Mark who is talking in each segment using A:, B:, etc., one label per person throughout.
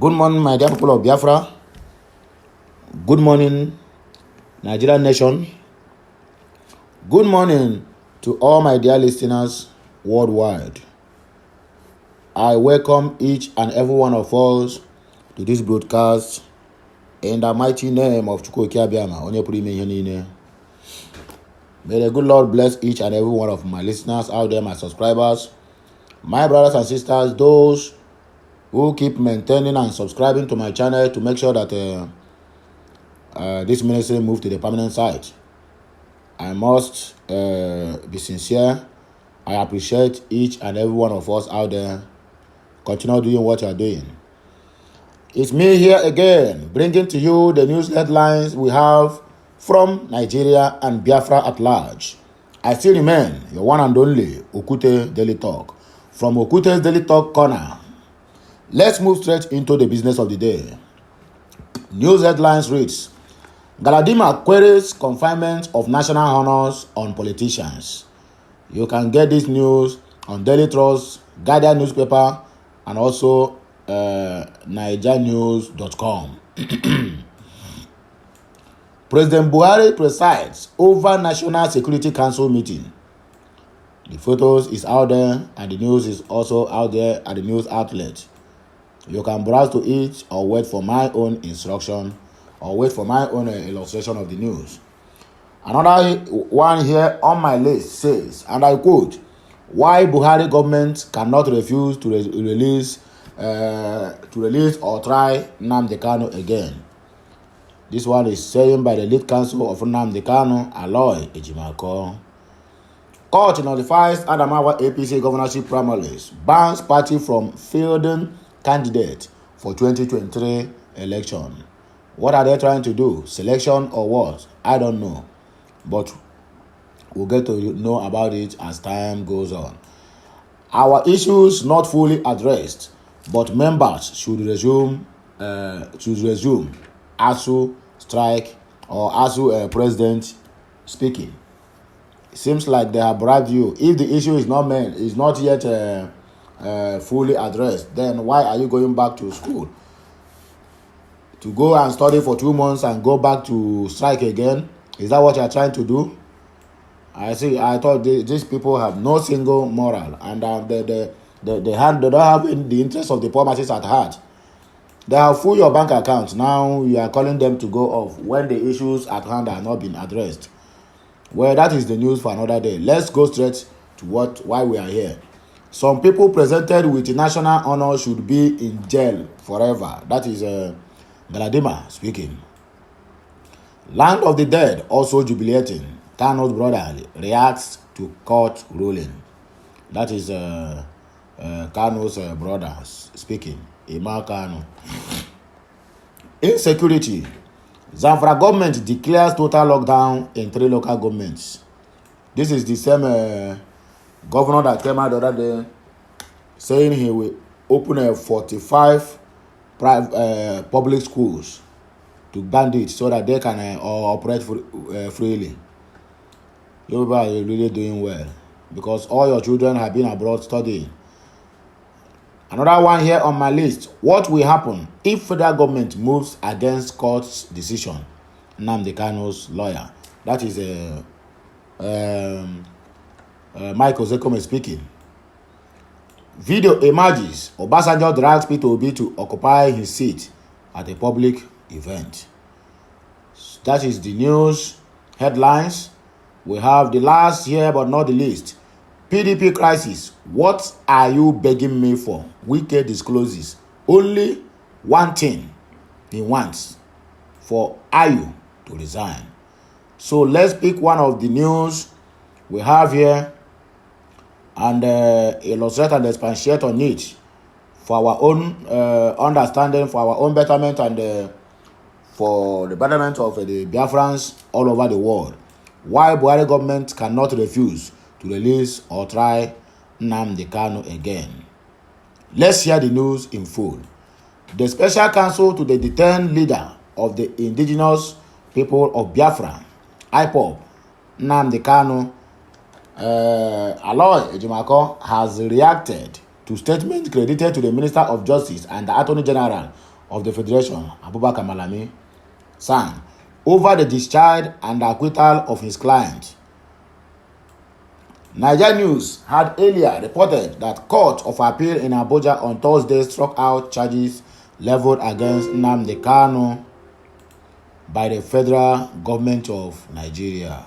A: Good morning, my dear people of Biafra. Good morning, Nigerian nation. Good morning to all my dear listeners worldwide. I welcome each and every one of us to this broadcast in the mighty name of Chukwukabiama. May the good Lord bless each and every one of my listeners out there, my subscribers, my brothers and sisters, those who keep maintaining and subscribing to my channel to make sure that this ministry move to the permanent site. I must be sincere. I appreciate each and every one of us out there. Continue doing what you are doing. It's me here again, bringing to you the news headlines we have from Nigeria and Biafra at large. I still remain your one and only Okute Daily Talk. From Okute's Daily Talk corner, let's move straight into the business of the day. News headlines reads, Galadima queries confinement of national honors on politicians. You can get this news on Daily Trust, Guardian newspaper, and also NigerNews.com. President Buhari presides over National Security Council meeting. The photos is out there and the news is also out there at the news outlet. You can browse to it or wait for my own instruction or wait for my own illustration of the news. Another one here on my list says, and I quote, why Buhari government cannot refuse to release or try Nnamdi Kanu again. This one is saying by the lead counsel of Nnamdi Kanu, Aloy Ejimako. Court notifies Adamawa APC governorship primaries, bans party from fielding candidate for 2023 election. What are they trying to do? Selection or what? I don't know. But we'll get to know about it as time goes on. Our issues not fully addressed, but members should resume ASU strike or ASU president speaking. It seems like they have bribed you. If the issue is not yet fully addressed, then why are you going back to school? To go and study for 2 months and go back to strike again? Is that what you are trying to do? I thought these people have no single moral, and they don't have the interest of the poor masses at heart. They have full your bank account. Now you are calling them to go off when the issues at hand are not being addressed. Well, that is the news for another day. Let's go straight to why we are here. Some people presented with national honor should be in jail forever. That is Galadima speaking. Land of the dead also jubilating. Kanu's brother reacts to court ruling. That is Kanu's brother speaking. Ima Kanu. Insecurity. Zamfara government declares total lockdown in 3 local governments. This is the same governor that came out the other day saying he will open 45 public schools to bandits so that they can operate freely. You people are really doing well because all your children have been abroad studying. Another one here on my list. What will happen if federal government moves against court's decision? Nnamdi Kanu's lawyer. That is Michael Zekome speaking. Video emerges. Obasanjo drags Peter Obi to occupy his seat at a public event. That is the news headlines. We have the last here but not the least. PDP crisis. What are you begging me for? Wike discloses only one thing he wants: for Ayu to resign. So let's pick one of the news we have here and illustrate and expatiate on it for our own understanding, for our own betterment, and for the betterment of the Biafrans all over the world. Why Buhari government cannot refuse to release or try Nnamdi Kanu again. Let's hear the news in full. The special counsel to the detained leader of the indigenous people of Biafra, IPOB, Nnamdi Kanu, Aloy Ejimako, has reacted to statements credited to the Minister of Justice and the Attorney General of the Federation, Abubakar Malami, sang over the discharge and acquittal of his client. Niger News had earlier reported that Court of Appeal in Abuja on Thursday struck out charges leveled against Nnamdi Kanu by the federal government of Nigeria.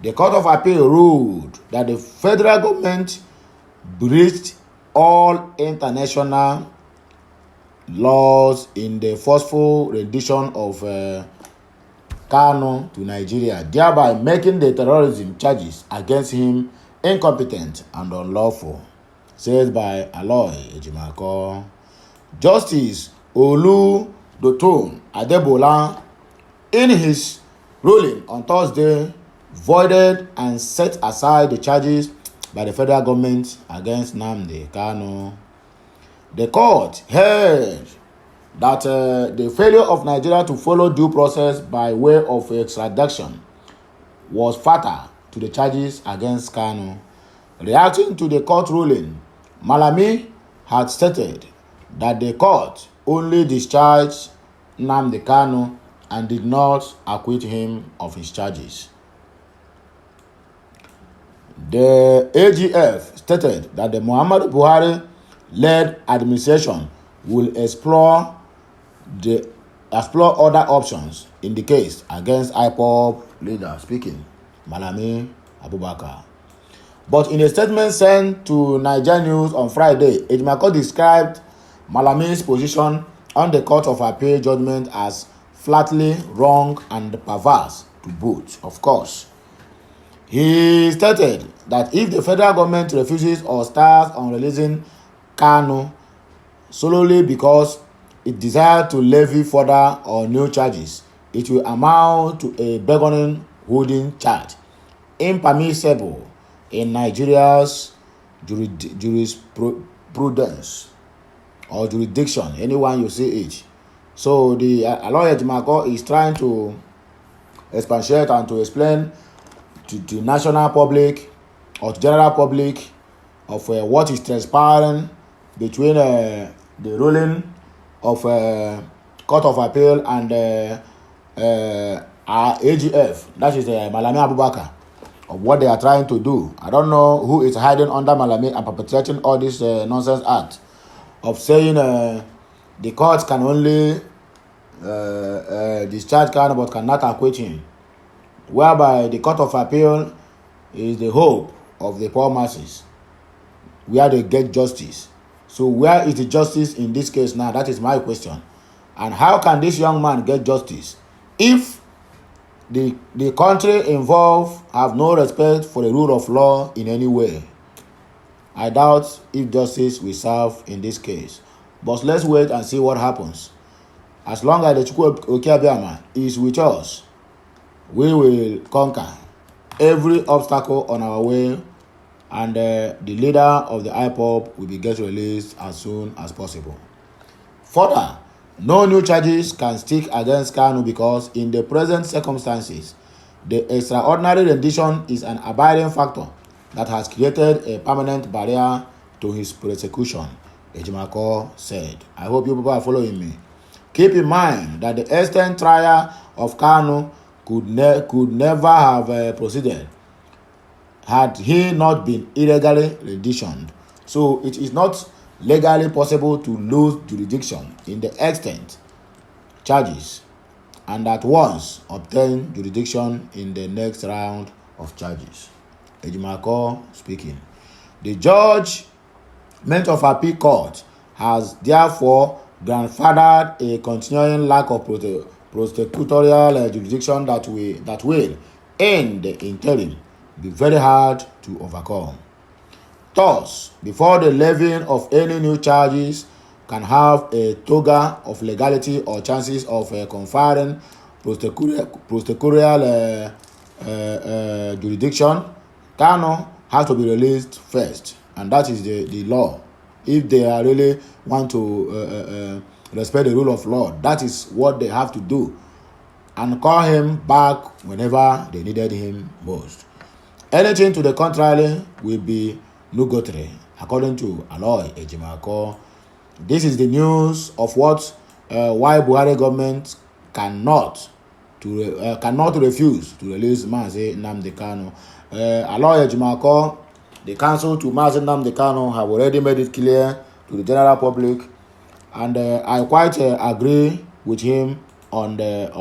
A: The Court of Appeal ruled that the federal government breached all international laws in the forceful rendition of Kanu to Nigeria, thereby making the terrorism charges against him incompetent and unlawful, said by Aloy Ejimako. Justice Oludotun Adebola, in his ruling on Thursday, voided and set aside the charges by the federal government against Nnamdi Kanu. The court held that the failure of Nigeria to follow due process by way of extradition was fatal to the charges against Kanu. Reacting to the court ruling, Malami had stated that the court only discharged Nnamdi Kanu and did not acquit him of his charges. The AGF stated that the Muhammadu Buhari-led administration will explore other options in the case against IPOB leader speaking, Malami Abubakar. But in a statement sent to Niger News on Friday, Ejimako described Malami's position on the Court of Appeal judgment as flatly wrong and perverse to boot, of course. He stated that if the federal government refuses or starts on releasing Kanu solely because it desires to levy further or new charges, it will amount to a begging holding charge, impermissible in Nigeria's jurisprudence or jurisdiction, anyone you see it. So the Aloy Ejimako is trying to expatiate and to explain to national public or to general public of what is transpiring between the ruling of Court of Appeal and AGF, that is Malami Abubakar, of what they are trying to do. I don't know who is hiding under Malami and perpetrating all this nonsense act of saying the court can only discharge Kanu but cannot acquit him, whereby the Court of Appeal is the hope of the poor masses, where they get justice. So where is the justice in this case now? That is my question. And how can this young man get justice if the country involved have no respect for the rule of law in any way? I doubt if justice will serve in this case. But let's wait and see what happens. As long as the Chukwu Okeabiama is with us, we will conquer every obstacle on our way, and the leader of the IPOB will be get released as soon as possible. Further, no new charges can stick against Kanu because in the present circumstances, the extraordinary rendition is an abiding factor that has created a permanent barrier to his prosecution, Ejimako said. I hope you people are following me. Keep in mind that the extant trial of Kanu could never have proceeded had he not been illegally renditioned. So it is not legally possible to lose jurisdiction in the extent charges and at once obtain jurisdiction in the next round of charges. Ejimako speaking. The judgment of appeal court has therefore grandfathered a continuing lack of prosecutorial jurisdiction that will, in the interim, be very hard to overcome. Thus, before the levying of any new charges can have a toga of legality or chances of conferring prosecutorial jurisdiction, Kanu has to be released first, and that is the law. If they are really want to respect the rule of law, that is what they have to do, and call him back whenever they needed him most. Anything to the contrary will be nugatory, according to Aloy Ejimako. This is the news of what why Buhari government cannot refuse to release Mazi Nnamdi Kanu. Aloy Ejimako, the counsel to Mazi Nnamdi Kanu, have already made it clear to the general public, and I quite agree with him on the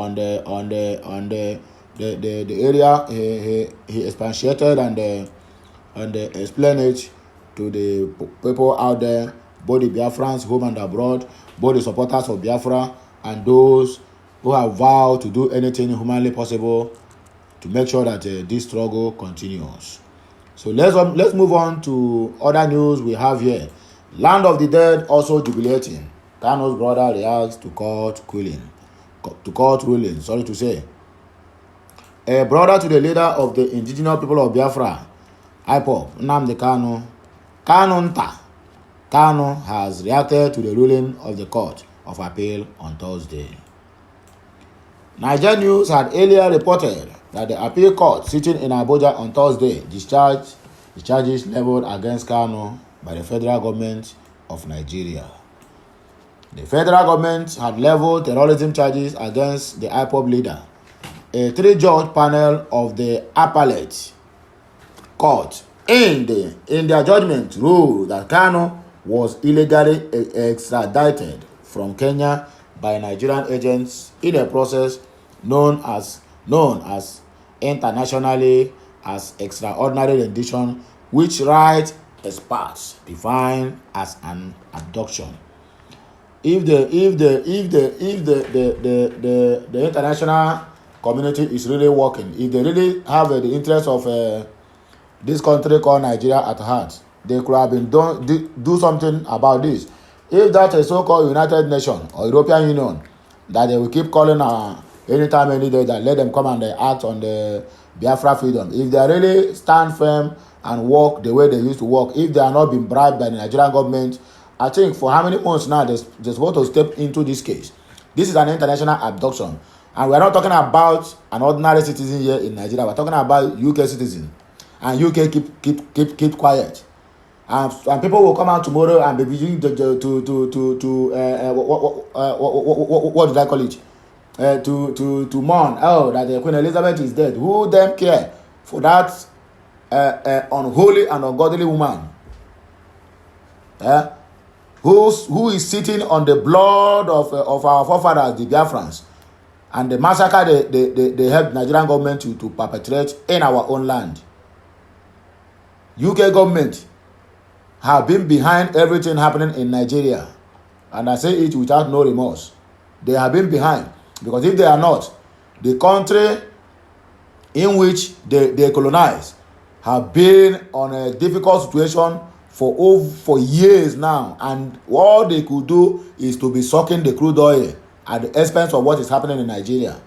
A: area he expatiated and explained it to the people out there, both the Biafrans home and abroad, both the supporters of Biafra and those who have vowed to do anything humanly possible to make sure that this struggle continues. So let's move on to other news we have here. Land of the dead also jubilating. Kanu's brother reacts to court ruling. Sorry to say. A brother to the leader of the indigenous people of Biafra, IPOB, Nnamdi Kanu has reacted to the ruling of the Court of Appeal on Thursday. Niger News had earlier reported that the appeal court sitting in Abuja on Thursday discharged the charges leveled against Kanu by the federal government of Nigeria. The federal government had leveled terrorism charges against the IPOB leader. A 3-judge panel of the appellate court in their judgment ruled that Kanu was illegally extradited from Kenya by Nigerian agents in a process known as internationally as extraordinary rendition, which right experts define as an abduction. If the international community is really working, if they really have the interest of this country called Nigeria at heart, they could have been do something about this. If that a so-called United Nations or European Union that they will keep calling anytime, any day, that let them come and they act on the Biafra freedom. If they really stand firm and work the way they used to work, if they are not being bribed by the Nigerian government, I think for how many months now they're supposed to step into this case. This is an international abduction. And we're not talking about an ordinary citizen here in Nigeria. We're talking about UK citizen. And UK keep quiet. And people will come out tomorrow and be beginning what did I call it? To mourn, that the Queen Elizabeth is dead. Who them care for that unholy and ungodly woman? Who is sitting on the blood of our forefathers, the Biafrans, and the massacre they helped Nigerian government to perpetrate in our own land. UK government have been behind everything happening in Nigeria, and I say it without no remorse. They have been behind, because if they are not, the country in which they colonize have been on a difficult situation for years now, and all they could do is to be sucking the crude oil at the expense of what is happening in Nigeria.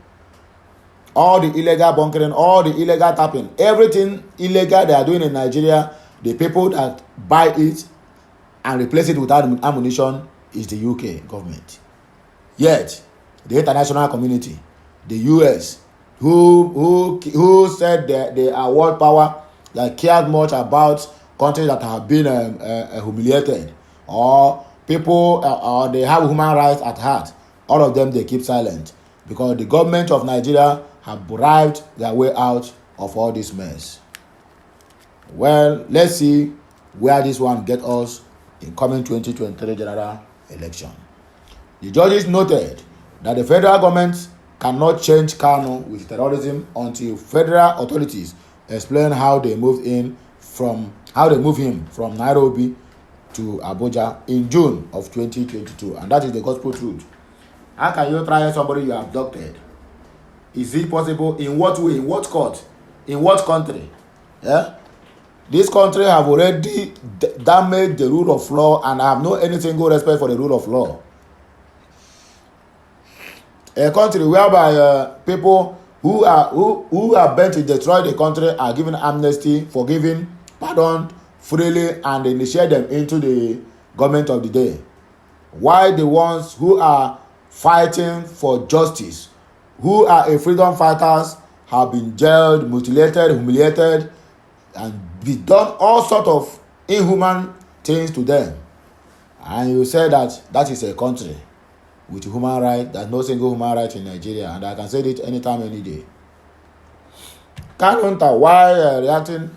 A: All the illegal bunkering, all the illegal tapping, everything illegal they are doing in Nigeria, the people that buy it and replace it with ammunition is the UK government. Yet, the international community, the US, who said that they are world power, that cared much about countries that have been humiliated, or people, or they have human rights at heart, all of them, they keep silent, because the government of Nigeria have bribed their way out of all this mess. Well, let's see where this one get us in coming 2023 general election. The judges noted that the federal government cannot change Kanu with terrorism until federal authorities explain how they move him from Nairobi to Abuja in June of 2022, and that is the gospel truth. How can you try somebody you abducted? Is it possible? In what way? In what court? In what country? Yeah? This country have already damaged the rule of law, and I have no any single respect for the rule of law. A country whereby people who are bent to destroy the country are given amnesty, forgiven, pardoned freely, and initiate them into the government of the day. Why the ones who are fighting for justice, who are a freedom fighters, have been jailed, mutilated, humiliated, and be done all sort of inhuman things to them, and you say that is a country? with human rights. There's no single human right in Nigeria, and I can say it anytime, any day. Kanu, while reacting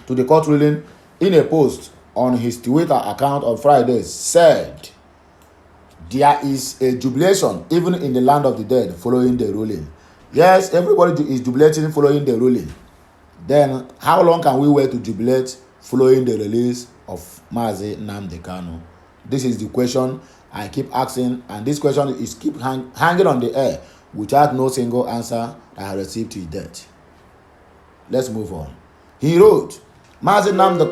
A: to the court ruling in a post on his Twitter account on Friday, said there is a jubilation even in the land of the dead following the ruling. Yes, everybody is jubilating following the ruling. Then how long can we wait to jubilate following the release of Mazi Nnamdi Kanu? This is the question I keep asking, and this question is keep hanging on the air without no single answer I have received to date. Let's move on. He wrote, Mazi Nnamdi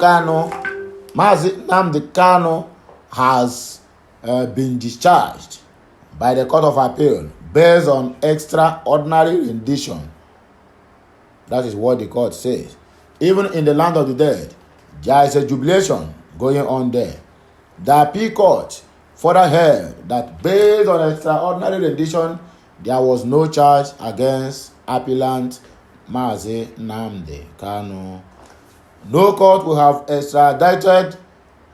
A: Kanu has been discharged by the Court of Appeal based on extraordinary rendition. That is what the court says. Even in the land of the dead, there is a jubilation going on there. The Appeal Court further held that based on extraordinary rendition, there was no charge against appellant Mazi Nnamdi Kanu. No court will have extradited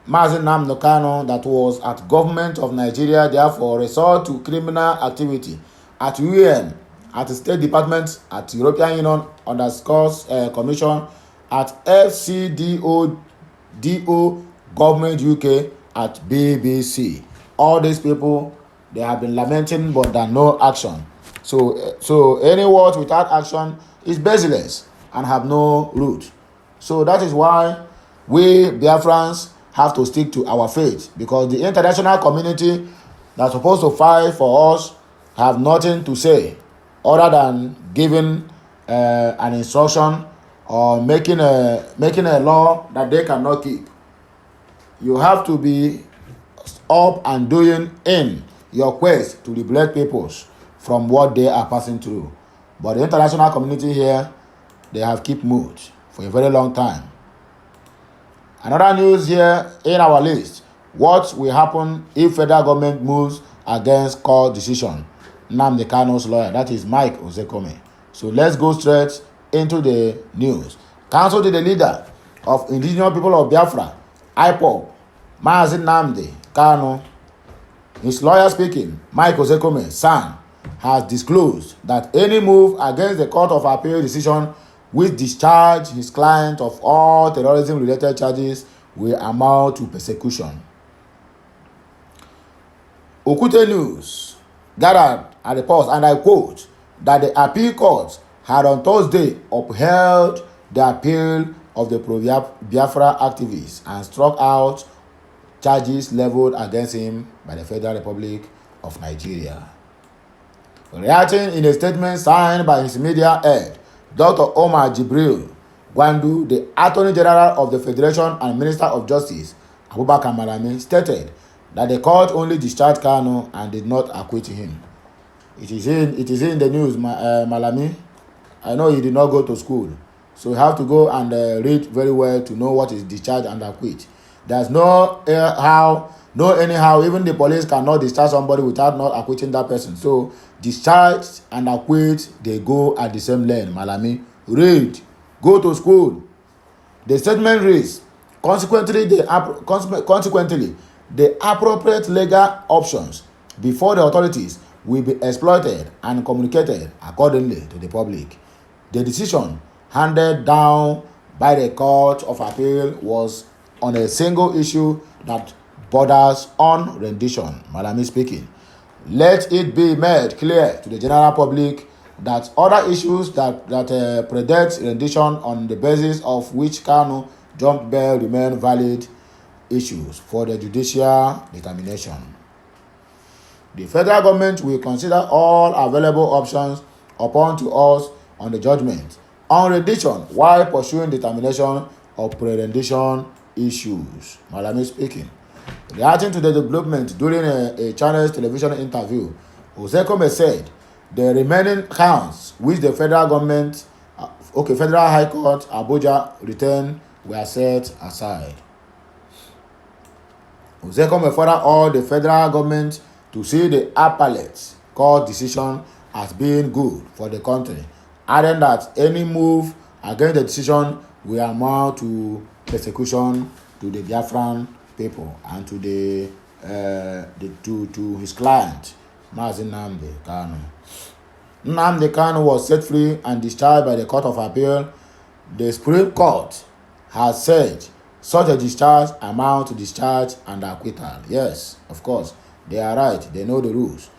A: Mazi Nnamdi Kanu that was at government of Nigeria, therefore resort to criminal activity at UN, at the State Department, at European Union underscores Commission, at FCDO Government UK, at BBC. All these people, they have been lamenting, but there are no action. So any word without action is baseless and have no root. So that is why we Biafrans have to stick to our faith, because the international community that's supposed to fight for us have nothing to say other than giving an instruction or making a law that they cannot keep. You have to be up and doing in your quest to liberate peoples from what they are passing through. But the international community here, they have kept mute for a very long time. Another news here in our list: what will happen if federal government moves against court decision? Nnamdi Kanu's lawyer, that is Mike Ozekome. So let's go straight into the news. Counsel to the leader of indigenous people of Biafra, IPOB, Mazi Nnamdi Kanu, his lawyer speaking, Mike Ozekome, son, has disclosed that any move against the Court of Appeal decision which discharge his client of all terrorism-related charges will amount to persecution. Okute News gathered at the post, and I quote, that the appeal court had on Thursday upheld the appeal of the pro-Biafra activists and struck out charges leveled against him by the Federal Republic of Nigeria. Reacting in a statement signed by his media head, Dr. Omar Jibril Gwandu, the Attorney General of the Federation and Minister of Justice, Abubakar Malami, stated that the court only discharged Kanu and did not acquit him. It is in the news, Malami. I know you did not go to school, so you have to go and read very well to know what is discharge and acquit. There's no anyhow, even the police cannot discharge somebody without not acquitting that person. So discharge and acquit, they go at the same lane. Malami, read, go to school. The statement reads, consequently, the appropriate legal options before the authorities will be exploited and communicated accordingly to the public. The decision handed down by the Court of Appeal was on a single issue that borders on rendition. Malami speaking. Let it be made clear to the general public that other issues that predate rendition on the basis of which Kanu jumped bail remain valid issues for the judicial determination. The federal government will consider all available options upon to us on the judgment on rendition while pursuing determination of pre-rendition issues. Malami speaking. Reacting to the development during a channel's television interview, Ozekome said the remaining counts which the federal government, Federal High Court, Abuja returned were set aside. Ozekome further urged the federal government to see the appellate court decision as being good for the country, adding that any move against the decision will amount to persecution to the Biafran people and to to his client, Nnamdi Kanu. Nnamdi Kanu was set free and discharged by the Court of Appeal. The Supreme Court has said such a discharge amount to discharge and acquittal. Yes, of course, they are right. They know the rules.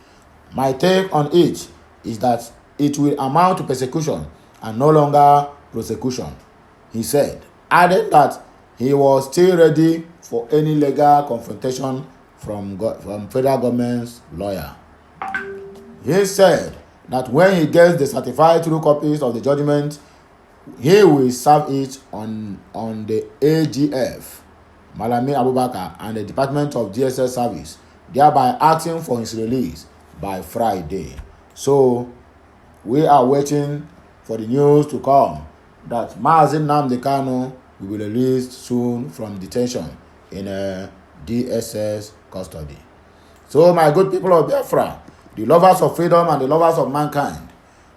A: My take on it is that it will amount to persecution and no longer prosecution, he said, adding that he was still ready for any legal confrontation from federal government's lawyer. He said that when he gets the certified true copies of the judgment, he will serve it on the AGF, Malami Abubakar, and the Department of DSS Service, thereby asking for his release by Friday. So we are waiting for the news to come that Nnamdi Kanu will be released soon from detention in a DSS custody. So my good people of Biafra, the lovers of freedom and the lovers of mankind,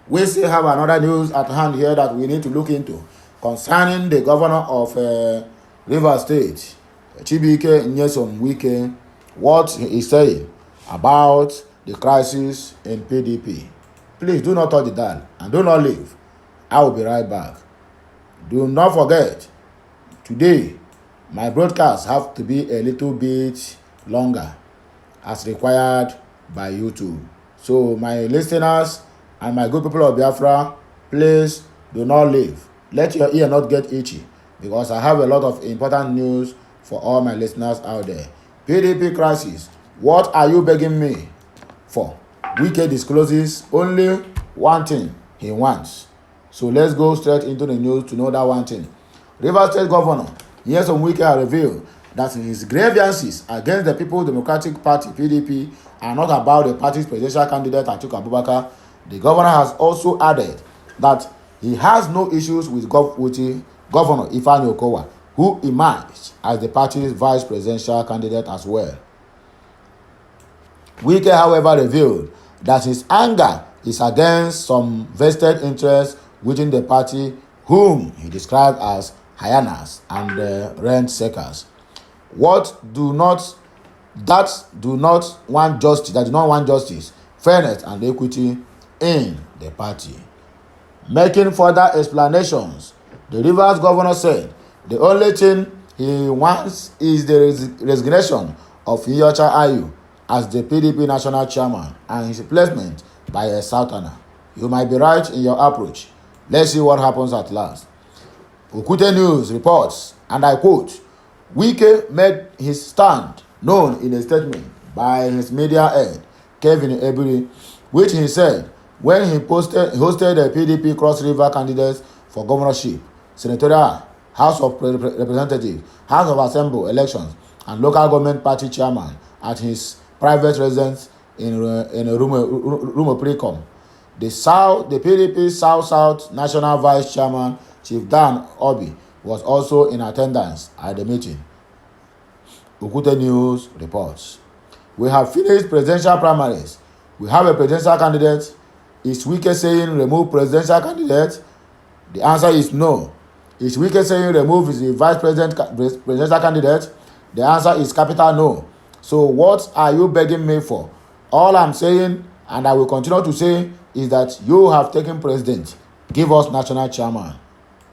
A: we still have another news at hand here that we need to look into concerning the governor of Rivers State, Chibike Nyesom Wike, what he is saying about the crisis in PDP. Please do not touch the dial and do not leave. I will be right back. Do not forget, today my broadcasts have to be a little bit longer as required by YouTube. So my listeners and my good people of Biafra, please do not leave. Let your ear not get itchy, because I have a lot of important news for all my listeners out there. PDP crisis, what are you begging me for? Wike discloses only one thing he wants. So let's go straight into the news to know that one thing. Rivers State Governor Nyesom Wike has revealed that his grievances against the People's Democratic Party (PDP) are not about the party's presidential candidate Atiku Abubakar. The governor has also added that he has no issues with Governor Ifeanyi Okowa, who emerged as the party's vice presidential candidate as well. Wike, however, revealed that his anger is against some vested interests within the party, whom he described as hyenas and rent seekers. That do not want justice, fairness, and equity in the party. Making further explanations, the Rivers governor said the only thing he wants is the resignation of Nyocha Ayu as the PDP national chairman and his replacement by a Southerner. You might be right in your approach. Let's see what happens at last. Okute News reports, and I quote, Wike made his stand known in a statement by his media head, Kevin Ebiri, which he said when he hosted the PDP Cross River candidates for governorship, senatorial, House of Representatives, House of Assembly elections, and local government party chairman at his private residence in Rumo Precom. The PDP South National Vice Chairman, Chief Dan Obi, was also in attendance at the meeting. Okute News reports. We have finished presidential primaries. We have a presidential candidate. Is Wike saying remove presidential candidate? The answer is no. Is Wike saying remove his vice presidential candidate? The answer is capital no. So what are you begging me for? All I'm saying, and I will continue to say, is that you have taken president. Give us national chairman.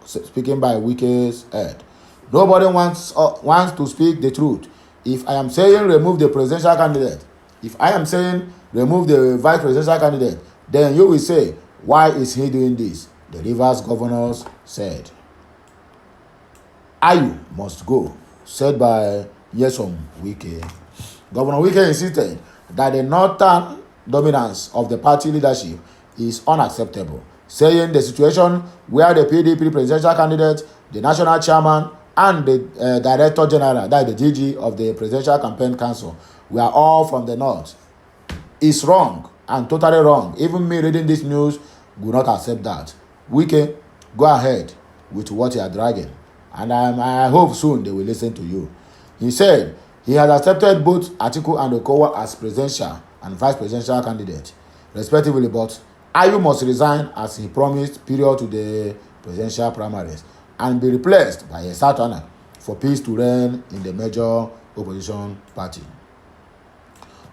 A: Speaking by Wike's head. Nobody wants to speak the truth. If I am saying remove the presidential candidate, if I am saying remove the vice presidential candidate, then you will say, why is he doing this? The Rivers governors said. Ayu must go, said by Nyesom Wike. Governor Wike insisted that the northern dominance of the party leadership is unacceptable, saying the situation where the PDP presidential candidate, the national chairman, and the director general, that is the DG of the Presidential Campaign Council, we are all from the north, is wrong and totally wrong. Even me reading this news will not accept that. Wike, go ahead with what you are dragging, and I hope soon they will listen to you. He said he has accepted both Atiku and Okowa as presidential and vice presidential candidate, respectively, but Ayu must resign as he promised prior to the presidential primaries and be replaced by a Southerner for peace to reign in the major opposition party.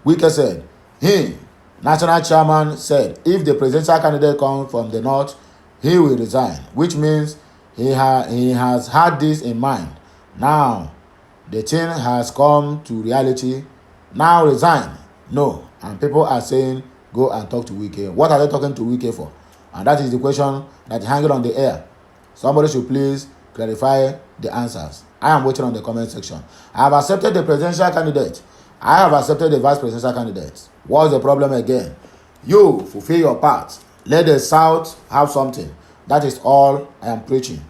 A: Wike said he National chairman said if the presidential candidate comes from the north, he will resign, which means he has had this in mind. Now, the thing has come to reality. Now resign. No. And people are saying, go and talk to Wike. What are they talking to Wike for? And that is the question that is hanging on the air. Somebody should please clarify the answers. I am waiting on the comment section. I have accepted the presidential candidate. I have accepted the vice presidential candidate. What's the problem again? You fulfill your part. Let the South have something. That is all I am preaching.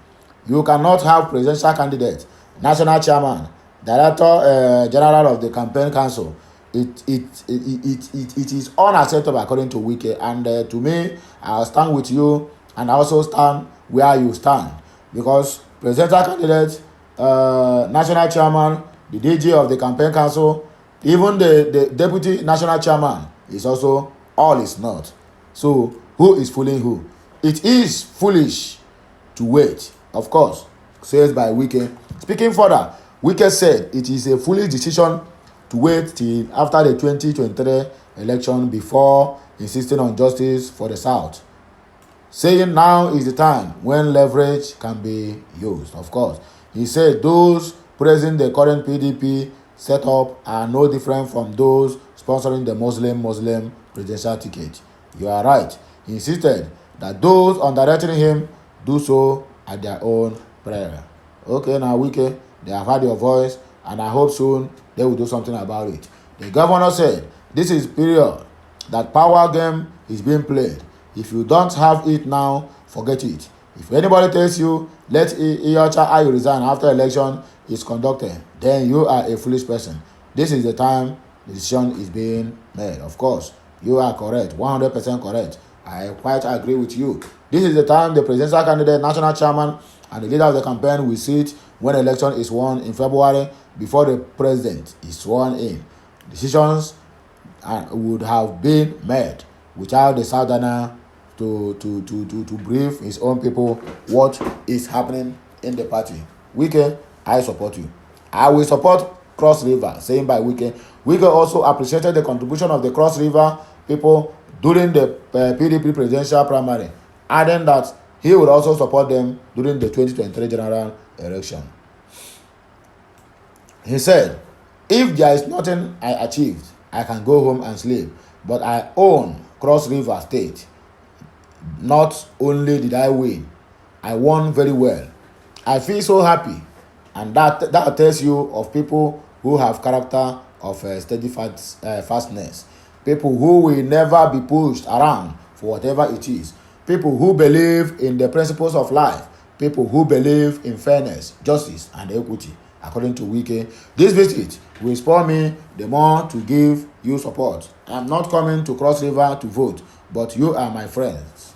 A: You cannot have presidential candidate, national chairman, director general of the campaign council. It is unacceptable according to Wike. And to me, I'll stand with you, and I also stand where you stand, because presidential candidate, national chairman, the DG of the campaign council, even the deputy national chairman is also all is not. So who is fooling who? It is foolish to wait, of course, says by Wike. Speaking further, Wike said it is a foolish decision to wait till after the 2023 election before insisting on justice for the South, saying now is the time when leverage can be used. Of course, he said those praising the current PDP setup are no different from those sponsoring the Muslim presidential ticket. You are right. He insisted that those underwriting him do so at their own prayer. Okay, now Wike, they have heard your voice, and I hope soon they will do something about it. The governor said this is period that power game is being played. If you don't have it now, forget it. If anybody tells you let Iyocha resign after election is conducted, then you are a foolish person. This is the time the decision is being made. Of course, you are correct, 100% correct. I quite agree with you. This is the time the presidential candidate, national chairman, and the leader of the campaign will sit when election is won in February before the president is sworn in. Decisions would have been made without the Southerner to brief his own people what is happening in the party. Wike, I support you. I will support Cross River, saying by Wike. Wike also appreciated the contribution of the Cross River people during the PDP presidential primary, adding that he would also support them during the 2023 general election. He said, if there is nothing I achieved, I can go home and sleep, but I own Cross River State. Not only did I win, I won very well. I feel so happy, and that tells you of people who have character of steady fastness, people who will never be pushed around for whatever it is, people who believe in the principles of life, people who believe in fairness, justice, and equity. According to Wike, this visit will spur me the more to give you support. I am not coming to Cross River to vote, but you are my friends.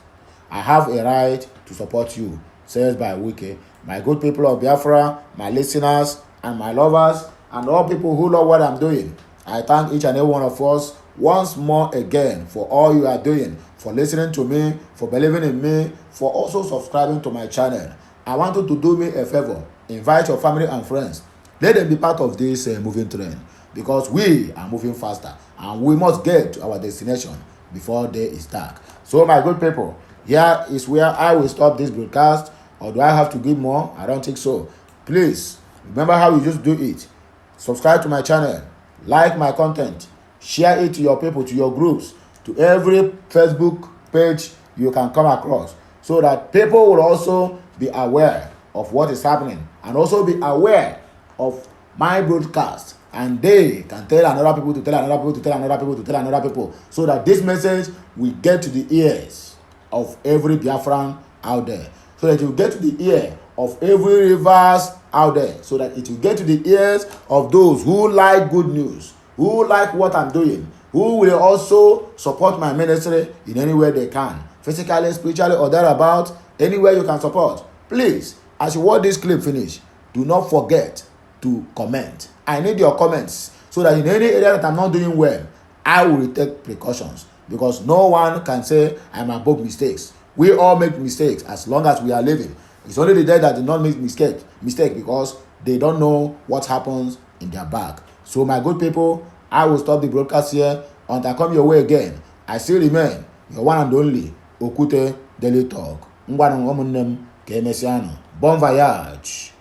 A: I have a right to support you, says by Wike. My good people of Biafra, my listeners, and my lovers, and all people who love what I'm doing, I thank each and every one of us once more again for all you are doing, for listening to me, for believing in me, for also subscribing to my channel. I want you to do me a favor. Invite your family and friends. Let them be part of this moving train, because we are moving faster and we must get to our destination before day is dark. So my good people, here is where I will stop this broadcast. Or do I have to give more? I don't think so. Please remember how you just do it. Subscribe to my channel, like my content, share it to your people, to your groups, to every Facebook page you can come across, so that people will also be aware of what is happening and also be aware of my broadcast, and they can tell another people to tell another people to tell another people to tell another people, so that this message will get to the ears of every Biafran out there, so that it will get to the ear of every Rivers out there, so that it will get to the ears of those who like good news, who like what I'm doing, who will also support my ministry in any way they can, physically, spiritually, or thereabout, anywhere you can support. Please, as you watch this clip finish, do not forget to comment. I need your comments, so that in any area that I'm not doing well, I will take precautions, because no one can say I'm above mistakes. We all make mistakes as long as we are living. It's only the dead that do not make mistake because they don't know what happens in their back. So my good people, I will stop the broadcast here until I come your way again. I still remain your one and only Okwute Daily Talk. Ngwanụ ụmụnne m ka emesịa nụ. Bon voyage.